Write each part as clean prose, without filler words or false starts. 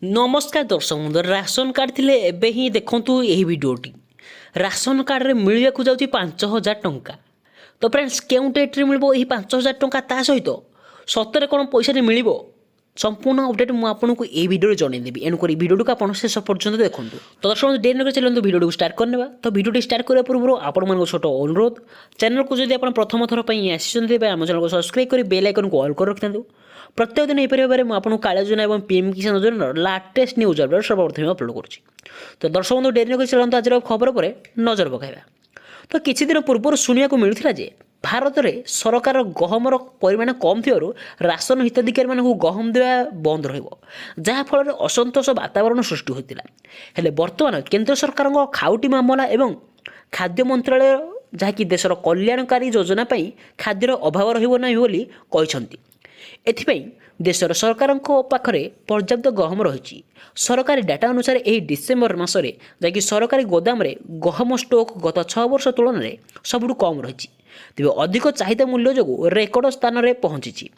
नमस्कार दर्शक बंधु राशन कार्ड थिले एबे ही देखंतु यही वीडियोटी राशन कार्ड रे मिलिया जाउची 5000 टंका। तो फ्रेंड्स केउ डेट रे मिलबो यही 5000 टंका ता सहित सतरे कोन पैसा रे मिलिबो संपूर्ण अपडेट मु आपनको ए वीडियो जणै देबी एनु करी वीडियो को आपण शेष पर्यंत देखंतु। तो दर्शक बंधु देर न चलंतु वीडियो को स्टार्ट करनेबा। तो वीडियो स्टार्ट करे पूर्व आपण मन छोट अनुरोध चैनल को जदि आपण प्रथम थर पई आसीचंती बा हम चैनल को सब्सक्राइब करी बेल आइकन को ऑल कर रखथंतु। प्रत्येक दिन एपरि भाबरे मु आपन काले योजना एवं पीएम किसान योजना लेटेस्ट न्यूज अपडेट सर्वप्रथम अपलोड करूची। तो दर्शक बंधु देर न चलंतु आज खबर पर नजर पकाइबा। तो किछि दिन पूर्व सुनिया को मिलुथिला जे भारत में सरकार गहमर परिमाण कम थी राशन हिताधिकारी मानक गहम देवा बंद रहा असंतोष वातावरण सृष्टि होता है। बर्तमान केंद्र सरकार खाउटी मामला एवं खाद्य मंत्रालय जहाँकि देशर कल्याणकारी योजना खाद्यर अभाव रही एथिपाई देशर सरकार पाखरे पर्याप्त गहम रही। सरकारी डाटा अनुसार यही डिसेम्बर मसरे जहाँकि सरकारी गोदाम रे गहम स्टॉक गत 6 वर्ष तुलन में सबुठ कम रही। तेज अधिक चाहिदा मूल्य जो रेकर्ड स्थान में पहुंची।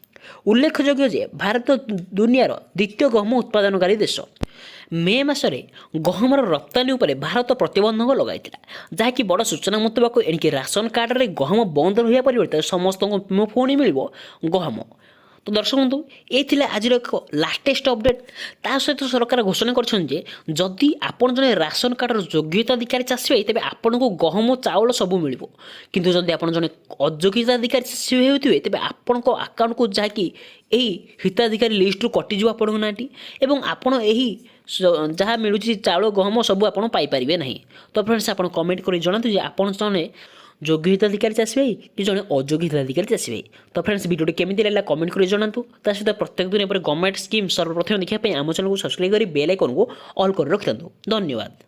उल्लेखयोग्य जे भारत दुनियार द्वितीय गहम उत्पादनकारी देश। मे मसरे गहमर रप्तानी उपरे भारत प्रतिबंधक लगाइथिला जहाँकि बड़ सूचना मुताबक एणिकी राशन कार्ड रे गहम बंद रहिया परिवर्ते समस्त पुणी मिलिबो गहम। तो दर्शक बंधु ये आज एक लाटेस्ट अपडेट ता सहित सरकार घोषणा करदी आपड़ जन राशन कार्ड योग्यताधिकारी चाषी तेज आपन को गहम चाउल सबू मिल किंतु जदि आप जन अयोग्यताधिकारी चाषी होते तेज आपण आकाउंट को जहाँकि यही हिताधिकारी लिस्ट रू कटिज आपण नाटी एवं आपण यही जहाँ मिलूँ चाउल गहम सबू आप पाइपर ना। तो फ्रेंड्स आप कमेंट कर जनातु जे आपन जने योग्य हिताधिकारी चाषी भाई कि जड़े अयोग्य हिताधिकारी चाषी भाई। तो फ्रेंड्स वीडियो केमी लगा कमेंट कर जनातु। सहित प्रत्येक दिन पर गवर्नमेंट स्कीम सर्वप्रथम देखा आम चैनल को सब्सक्राइब कर बेल आइकन को ऑल कर रखिथांतु। धन्यवाद।